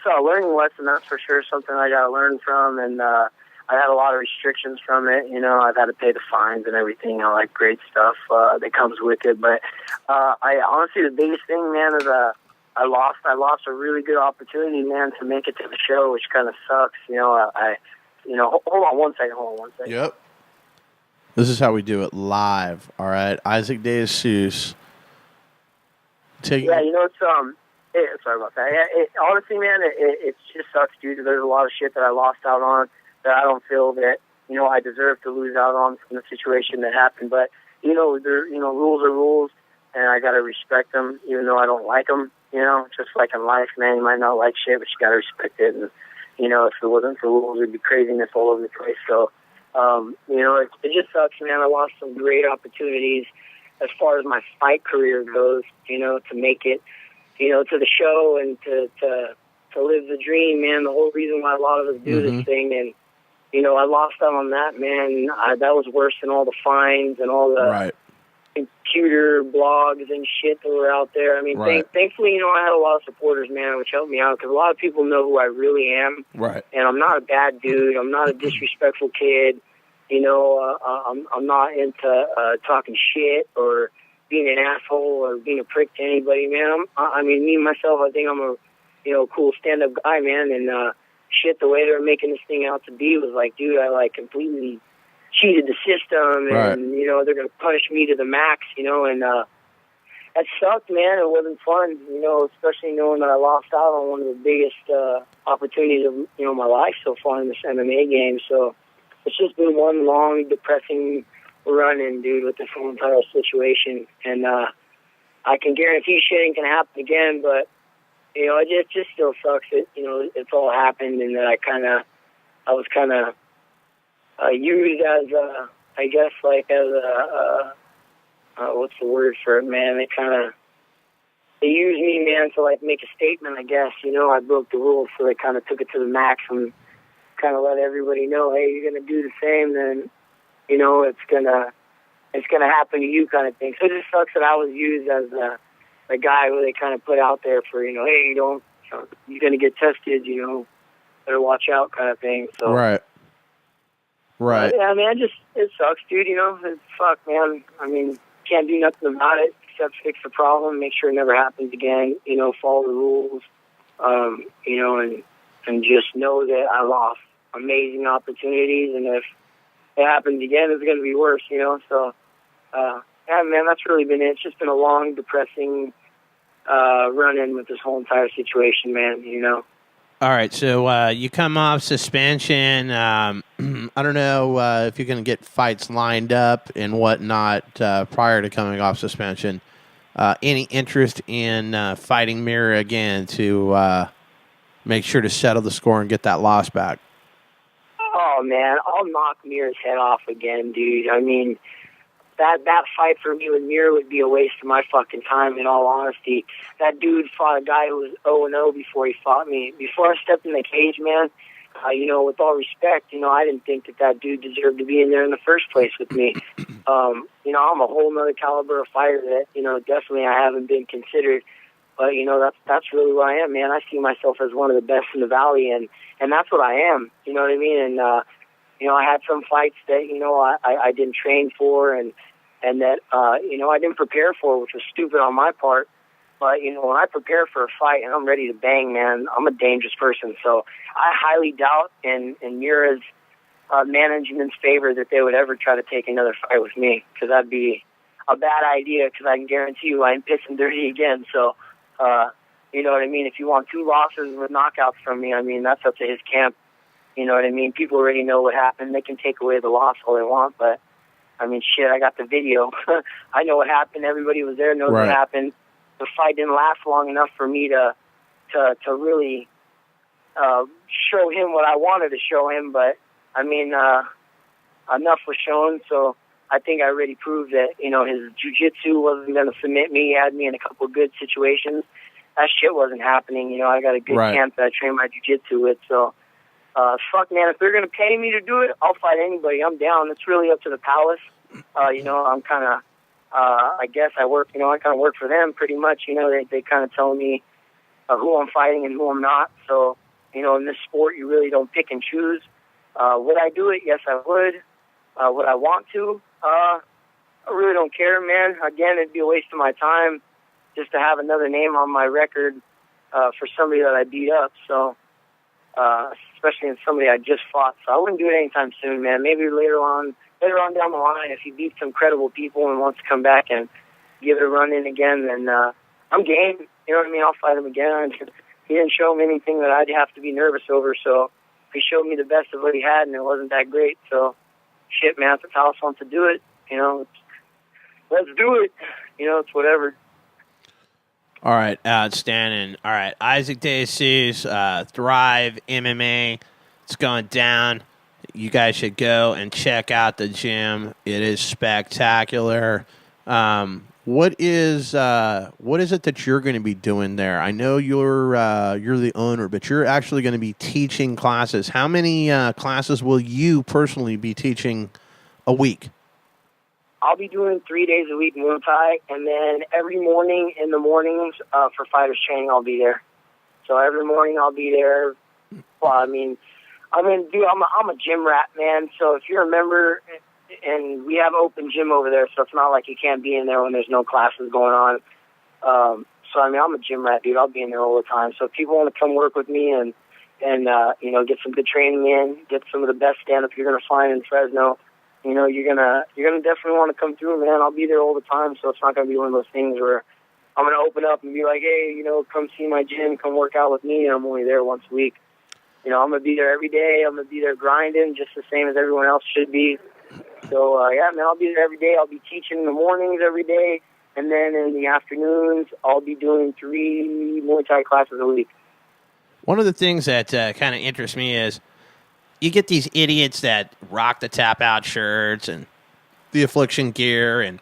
a learning lesson, that's for sure. Something I got to learn from, and I had a lot of restrictions from it. You know, I've had to pay the fines and everything. I like great stuff that comes with it, but I honestly, the biggest thing, man, is I lost a really good opportunity, man, to make it to the show, which kind of sucks. You know, hold on one second. Yep. This is how we do it live. All right, Isaac De Jesus. Yeah, you know, sorry about that. Honestly, man, it just sucks, dude. There's a lot of shit that I lost out on that I don't feel that, you know, I deserve to lose out on from the situation that happened. But, you know, rules are rules, and I got to respect them, even though I don't like them. You know, just like in life, man, you might not like shit, but you got to respect it. And, you know, if it wasn't for rules, it'd be craziness all over the place. So, you know, it just sucks, man. I lost some great opportunities as far as my fight career goes, you know, to make it, you know, to the show and to live the dream, man. The whole reason why a lot of us do this thing. And, you know, I lost out on that, man. That was worse than all the fines and all the computer blogs and shit that were out there. I mean, thankfully, you know, I had a lot of supporters, man, which helped me out, because a lot of people know who I really am. Right. And I'm not a bad dude. I'm not a disrespectful kid. You know, I'm not into talking shit or being an asshole or being a prick to anybody, man. I mean, me, myself, I think I'm a, you know, cool stand-up guy, man. And shit, the way they were making this thing out to be was like, dude, I like completely cheated the system, and you know, they're gonna punish me to the max, you know. And that sucked, man. It wasn't fun, you know, especially knowing that I lost out on one of the biggest opportunities of, you know, my life so far in this MMA game. So it's just been one long, depressing run-in, dude, with this whole entire situation. And I can guarantee shit ain't gonna happen again, but you know, it just still sucks that, you know, it's all happened, and that I was kind of used as I guess, like, as what's the word for it, man? They used me, man, to, like, make a statement, I guess. You know, I broke the rules, so they kind of took it to the max and kind of let everybody know, hey, you're going to do the same, then, you know, it's gonna happen to you, kind of thing. So it just sucks that I was used as a guy who they kind of put out there for, you know, hey, you're going to get tested, you know, better watch out, kind of thing. So Right. Yeah, man, it sucks, dude, you know. Fuck, man. I mean, can't do nothing about it except fix the problem, make sure it never happens again, you know, follow the rules, you know, and just know that I lost amazing opportunities, and if it happens again, it's going to be worse, you know. So, yeah, man, that's really been it. It's just been a long, depressing run-in with this whole entire situation, man, you know. All right, so you come off suspension. I don't know if you're going to get fights lined up and whatnot prior to coming off suspension. Any interest in fighting Mira again to make sure to settle the score and get that loss back? Oh, man, I'll knock Mira's head off again, dude. I mean, that fight for me with Mira would be a waste of my fucking time, in all honesty. That dude fought a guy who was 0-0 before he fought me. Before I stepped in the cage, man, you know, with all respect, you know, I didn't think that dude deserved to be in there in the first place with me. You know, I'm a whole nother caliber of fighter that, you know, definitely I haven't been considered. But, you know, that's really what I am, man. I see myself as one of the best in the Valley, and that's what I am. You know what I mean? And, you know, I had some fights that, you know, I didn't train for and that, you know, I didn't prepare for, which was stupid on my part. But, you know, when I prepare for a fight and I'm ready to bang, man, I'm a dangerous person. So I highly doubt in Mira's management's favor that they would ever try to take another fight with me, because that'd be a bad idea, because I can guarantee you I ain't pissing dirty again. So, you know what I mean? If you want 2 losses with knockouts from me, I mean, that's up to his camp. You know what I mean? People already know what happened. They can take away the loss all they want, but, I mean, shit, I got the video. I know what happened. Everybody was there, knows what happened. The fight didn't last long enough for me to really show him what I wanted to show him, but, I mean, enough was shown, so I think I already proved that, you know, his jiu-jitsu wasn't going to submit me. He had me in a couple of good situations. That shit wasn't happening. You know, I got a good camp that I train my jiu-jitsu with, so fuck, man, if they're going to pay me to do it, I'll fight anybody. I'm down. It's really up to the Palace. You know, I'm kind of, I guess I work, you know, I kind of work for them pretty much. You know, they kind of tell me who I'm fighting and who I'm not. So, you know, in this sport, you really don't pick and choose. Would I do it? Yes, I would. Would I want to? I really don't care, man. Again, it'd be a waste of my time just to have another name on my record for somebody that I beat up. So, especially in somebody I just fought. So I wouldn't do it anytime soon, man. Maybe later on down the line, if he beats some credible people and wants to come back and give it a run in again, then I'm game. You know what I mean? I'll fight him again. He didn't show me anything that I'd have to be nervous over, so he showed me the best of what he had, and it wasn't that great. So, shit, man, if the Palace wants to do it, you know, let's do it. You know, it's whatever. All right, outstanding. All right, Isaac DeJesus, Thrive MMA. It's going down. You guys should go and check out the gym. It is spectacular. What is it that you're going to be doing there? I know you're the owner, but you're actually going to be teaching classes. How many classes will you personally be teaching a week? I'll be doing 3 days a week Muay Thai, and then every morning in the mornings for fighters training, I'll be there. So every morning I'll be there. Well, I mean, dude, I'm a gym rat, man. So if you're a member, and we have open gym over there, so it's not like you can't be in there when there's no classes going on. So I mean, I'm a gym rat, dude. I'll be in there all the time. So if people want to come work with me and you know, get some good training in, get some of the best stand-up you're gonna find in Fresno, you know, you're gonna definitely want to come through, man. I'll be there all the time, so it's not gonna be one of those things where I'm gonna open up and be like, hey, you know, come see my gym, come work out with me, and I'm only there once a week. You know, I'm gonna be there every day. I'm gonna be there grinding, just the same as everyone else should be. So yeah, man, I'll be there every day. I'll be teaching in the mornings every day, and then in the afternoons, I'll be doing 3 Muay Thai classes a week. One of the things that kind of interests me is you get these idiots that rock the tap-out shirts and the Affliction gear, and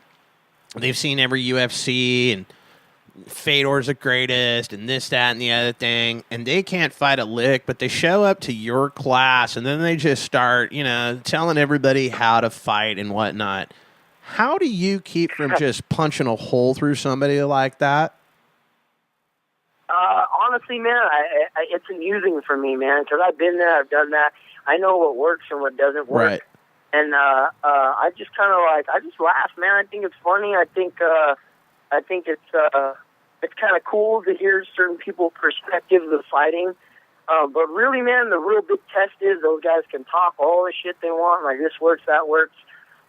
they've seen every UFC, and Fedor's the greatest, and this, that, and the other thing, and they can't fight a lick, but they show up to your class, and then they just start, you know, telling everybody how to fight and whatnot. How do you keep from just punching a hole through somebody like that? Honestly, man, it's amusing for me, man, because I've been there, I've done that. I know what works and what doesn't work. Right. And I just kind of I just laugh, man. I think it's funny. I think it's kind of cool to hear certain people's perspectives of fighting. But really, man, the real big test is those guys can talk all the shit they want, like this works, that works.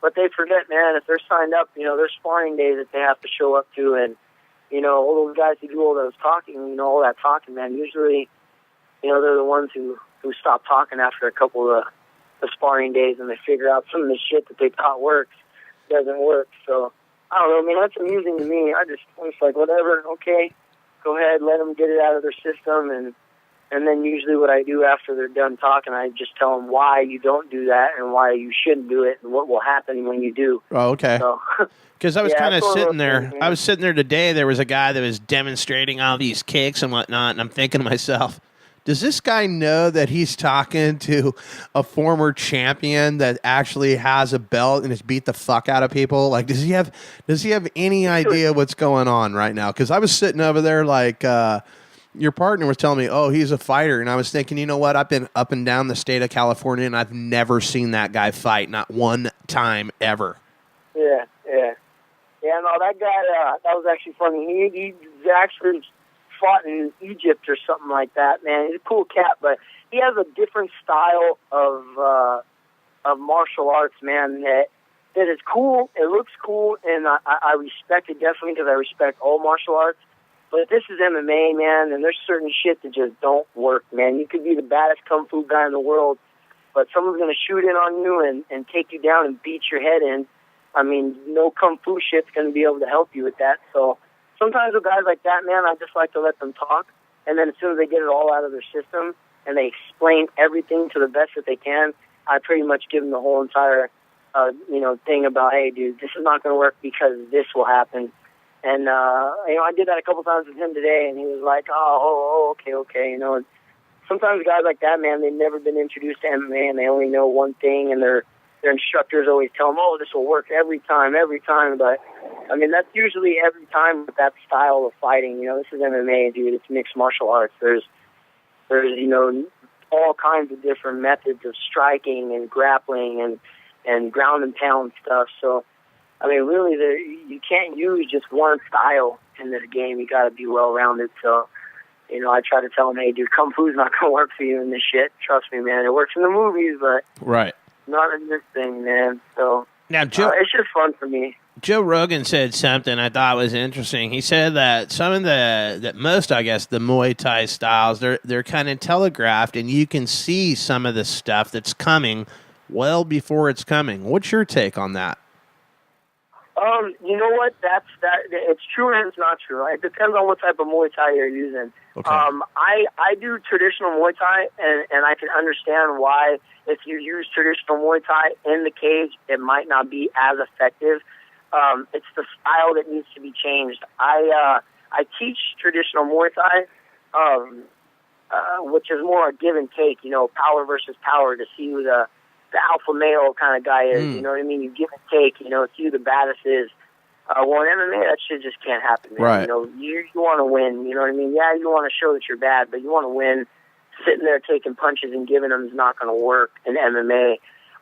But they forget, man, if they're signed up, you know, there's sparring days that they have to show up to, and you know, all those guys who do all those talking, you know, all that talking, man, usually, you know, they're the ones who stop talking after a couple of the sparring days, and they figure out some of the shit that they thought works doesn't work. So, I don't know, man, that's amusing to me. I'm just like, whatever, okay, go ahead, let them get it out of their system, and then usually what I do after they're done talking, I just tell them why you don't do that and why you shouldn't do it and what will happen when you do. Oh, okay. So, because I was kind of sitting there. Things, I was sitting there today. There was a guy that was demonstrating all these kicks and whatnot, and I'm thinking to myself, does this guy know that he's talking to a former champion that actually has a belt and has beat the fuck out of people? Like, does he have any idea what's going on right now? Because I was sitting over there like your partner was telling me, oh, he's a fighter. And I was thinking, you know what? I've been up and down the state of California, and I've never seen that guy fight. Not one time ever. Yeah. No, that guy, that was actually funny. He actually fought in Egypt or something like that, man. He's a cool cat, but he has a different style of of martial arts, man, that is cool. It looks cool, and I respect it definitely because I respect all martial arts. But this is MMA, man, and there's certain shit that just don't work, man. You could be the baddest kung fu guy in the world, but someone's going to shoot in on you and take you down and beat your head in. I mean, no kung fu shit's going to be able to help you with that. So sometimes with guys like that, man, I just like to let them talk. And then as soon as they get it all out of their system and they explain everything to the best that they can, I pretty much give them the whole entire, thing about, hey, dude, this is not going to work because this will happen. And, I did that a couple times with him today, and he was like, okay. Sometimes guys like that, man, they've never been introduced to MMA, and they only know one thing, and their instructors always tell them, this will work every time. But, I mean, that's usually every time with that style of fighting. This is MMA, dude. It's mixed martial arts. There's all kinds of different methods of striking and grappling and ground and pound stuff. So, I mean, really, you can't use just one style in this game. You got to be well-rounded. So, I try to tell them, hey, dude, kung fu's not going to work for you in this shit. Trust me, man. It works in the movies, but not in this thing, man. So, now, Joe, it's just fun for me. Joe Rogan said something I thought was interesting. He said that some of the Muay Thai styles, they're kind of telegraphed, and you can see some of the stuff that's coming well before it's coming. What's your take on that? You know what? It's true and it's not true. It depends on what type of Muay Thai you're using. Okay. I do traditional Muay Thai, and I can understand why if you use traditional Muay Thai in the cage, it might not be as effective. It's the style that needs to be changed. I teach traditional Muay Thai, which is more a give and take, power versus power to see who the alpha male kind of guy is. You know what I mean? You give and take, see who the baddest is. Well, in MMA, that shit just can't happen, man. Right. You want to win, you know what I mean? Yeah, you want to show that you're bad, but you want to win. Sitting there taking punches and giving them is not going to work in MMA.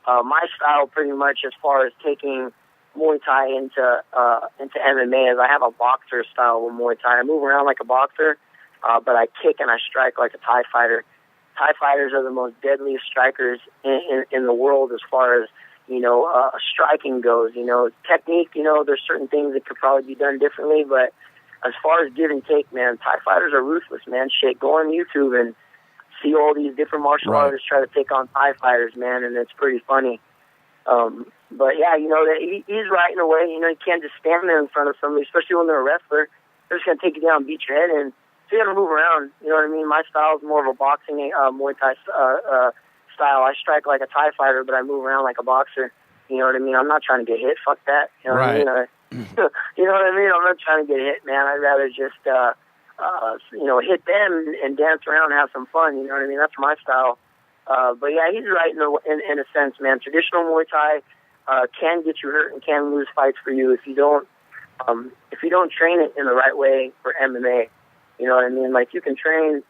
My style pretty much as far as taking Muay Thai into MMA is I have a boxer style of Muay Thai. I move around like a boxer, but I kick and I strike like a Thai fighter. Thai fighters are the most deadliest strikers in the world as far as, striking goes. Technique, there's certain things that could probably be done differently, but as far as give and take, man, Thai fighters are ruthless, man. Shit, go on YouTube and see all these different martial artists try to take on Thai fighters, man, and it's pretty funny. But yeah, he's right in a way. You can't just stand there in front of somebody, especially when they're a wrestler. They're just going to take you down and beat your head in. So you got to move around. You know what I mean? My style is more of a boxing, Muay Thai style. I strike like a Thai fighter, but I move around like a boxer. You know what I mean? I'm not trying to get hit. Fuck that. You know what I mean? You know what I mean? I'm not trying to get hit, man. I'd rather just, hit them and dance around and have some fun. You know what I mean? That's my style. But yeah, he's right in a sense, man. Traditional Muay Thai can get you hurt and can lose fights for you if you don't train it in the right way for MMA. You know what I mean? Like you can train,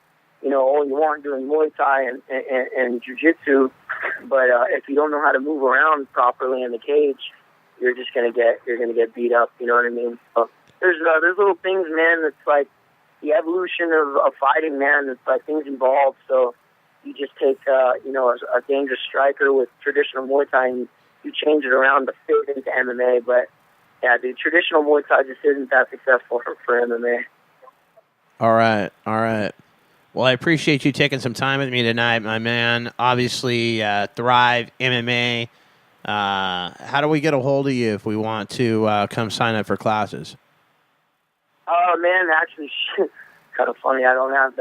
all you want doing Muay Thai and Jiu-Jitsu, but if you don't know how to move around properly in the cage, you're gonna get beat up. You know what I mean? So there's little things, man. That's like the evolution of fighting, man. It's like things evolve. So you just take a dangerous striker with traditional Muay Thai and you change it around to fit into MMA. But yeah, dude, traditional Muay Thai just isn't that successful for MMA. All right. Well, I appreciate you taking some time with me tonight, my man. Obviously, Thrive MMA. How do we get a hold of you if we want to come sign up for classes? Oh man, actually, kind of funny. I don't have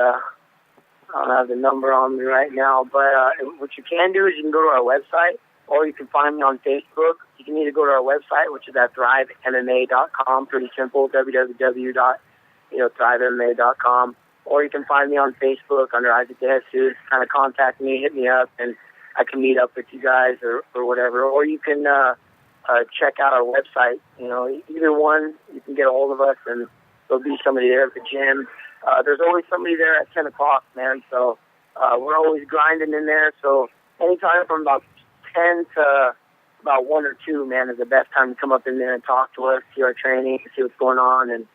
the number on me right now, but what you can do is you can go to our website, or you can find me on Facebook. You can either go to our website, which is at thrivemma.com. Pretty simple, www.thrivemma.com. Or you can find me on Facebook under Isaac De Jesus. Kind of contact me, hit me up, and I can meet up with you guys or whatever. Or you can check out our website. Either one, you can get a hold of us, and there'll be somebody there at the gym. There's always somebody there at 10 o'clock, man. So we're always grinding in there. So anytime from about 10 to about 1 or 2, man, is the best time to come up in there and talk to us, see our training, see what's going on, and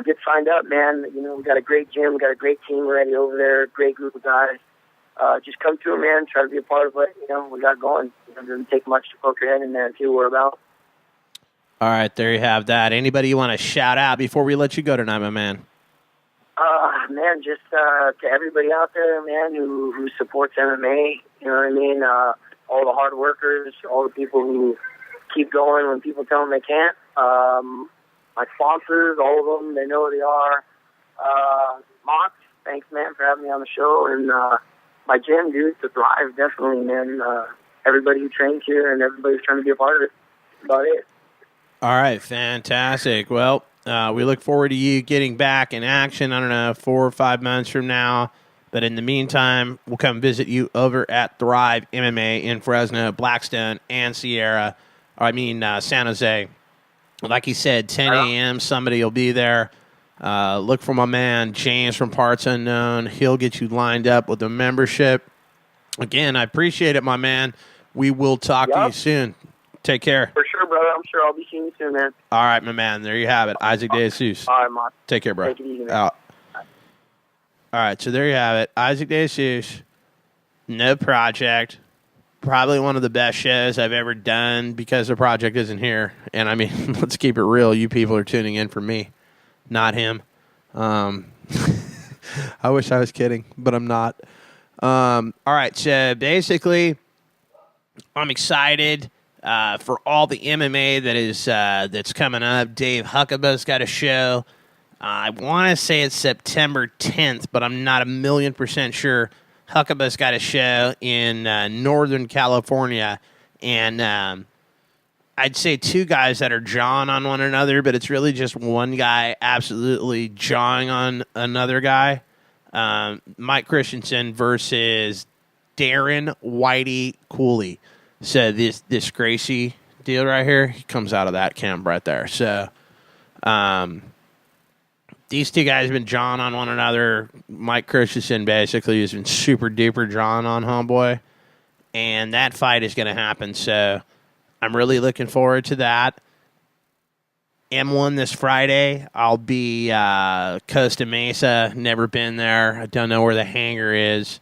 get signed up, man. We got a great gym. We got a great team already over there, great group of guys. just come to it, man. Try to be a part of what we got going. It doesn't take much to poke your head in there and see what we're about. All right, there you have that. Anybody you want to shout out before we let you go tonight, my man? Man, just to everybody out there, man, who supports MMA. You know what I mean? All the hard workers, all the people who keep going when people tell them they can't. My sponsors, all of them, they know who they are. Mox, thanks, man, for having me on the show. And my gym, dude, to Thrive, definitely, man. Everybody who trains here and everybody who's trying to be a part of it. That's about it. All right, fantastic. Well, we look forward to you getting back in action, I don't know, 4 or 5 months from now. But in the meantime, we'll come visit you over at Thrive MMA in Fresno, Blackstone, and San Jose. Like you said, 10 a.m., somebody will be there. Look for my man, James from Parts Unknown. He'll get you lined up with a membership. Again, I appreciate it, my man. We will talk to you soon. Take care. For sure, brother. I'm sure I'll be seeing you soon, man. All right, my man. There you have it. Isaac De Jesus. All right, Mark. Take care, bro. Take it easy, man. Out. All right, so there you have it. Isaac De Jesus. No project. Probably one of the best shows I've ever done because the project isn't here. And, I mean, let's keep it real. You people are tuning in for me, not him. I wish I was kidding, but I'm not. All right, so basically, I'm excited for all the MMA that is that's coming up. Dave Huckaba's got a show. I want to say it's September 10th, but I'm not 1,000,000% sure. Huckaba's got a show in Northern California, and I'd say 2 guys that are jawing on one another, but it's really just one guy absolutely jawing on another guy. Mike Christensen versus Darren Whitey Cooley. So this Gracie deal right here, he comes out of that camp right there. So these 2 guys have been jawing on one another. Mike Christensen basically has been super duper jawing on homeboy, and that fight is going to happen. So I'm really looking forward to that. M1 this Friday. I'll be Costa Mesa. Never been there. I don't know where the hangar is.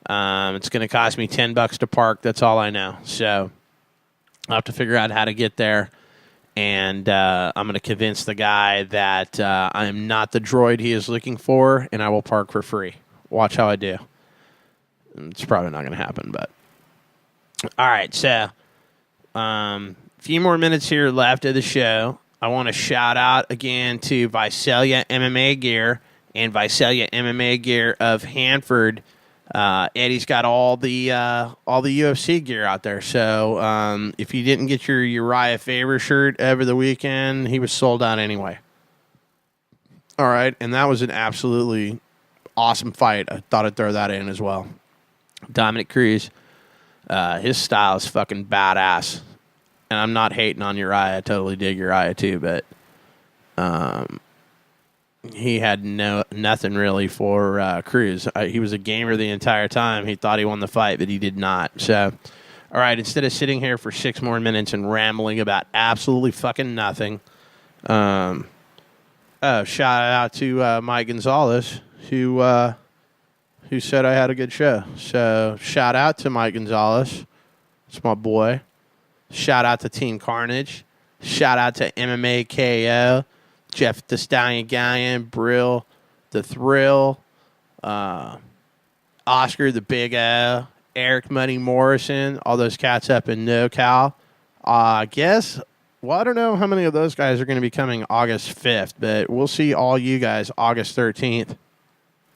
It's going to cost me $10 to park. That's all I know. So I'll have to figure out how to get there. And I'm going to convince the guy that I am not the droid he is looking for, and I will park for free. Watch how I do. It's probably not going to happen, but. All right, so a few more minutes here left of the show. I want to shout out again to Visalia MMA Gear and Visalia MMA Gear of Hanford. Eddie's got all the UFC gear out there. So if you didn't get your Uriah Faber shirt over the weekend, he was sold out anyway. All right, and that was an absolutely awesome fight. I thought I'd throw that in as well. Dominic Cruz, his style is fucking badass. And I'm not hating on Uriah. I totally dig Uriah too, but he had nothing really for Cruz. He was a gamer the entire time. He thought he won the fight, but he did not. So, all right, instead of sitting here for 6 more minutes and rambling about absolutely fucking nothing, shout out to Mike Gonzalez, who said I had a good show. So, shout out to Mike Gonzalez. It's my boy. Shout out to Team Carnage. Shout out to MMA KO. Jeff the Stallion Gallion, Brill, The Thrill, Oscar the Big O, Eric Money Morrison, all those cats up in NoCal. I don't know how many of those guys are going to be coming August 5th, but we'll see all you guys August 13th.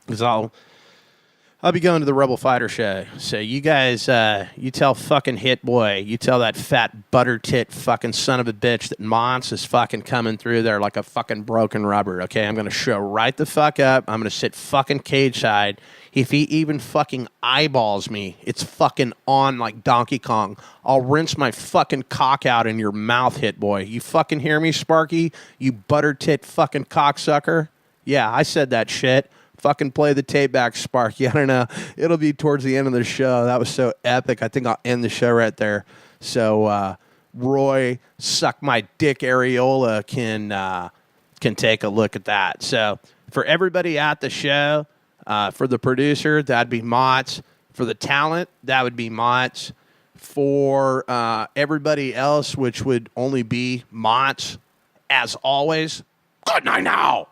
Because I'll be going to the Rebel Fighter show. So you guys, you tell fucking Hit Boy, you tell that fat butter tit fucking son of a bitch that Mons is fucking coming through there like a fucking broken rubber, okay? I'm going to show right the fuck up. I'm going to sit fucking cage side. If he even fucking eyeballs me, it's fucking on like Donkey Kong. I'll rinse my fucking cock out in your mouth, Hit Boy. You fucking hear me, Sparky? You butter tit fucking cocksucker? Yeah, I said that shit. Fucking play the tape back, Sparky. I don't know. It'll be towards the end of the show. That was so epic. I think I'll end the show right there. So Roy, suck my dick areola can take a look at that. So for everybody at the show, for the producer, that'd be Mott's. For the talent, that would be Mott's. For everybody else, which would only be Mott's, as always, good night now.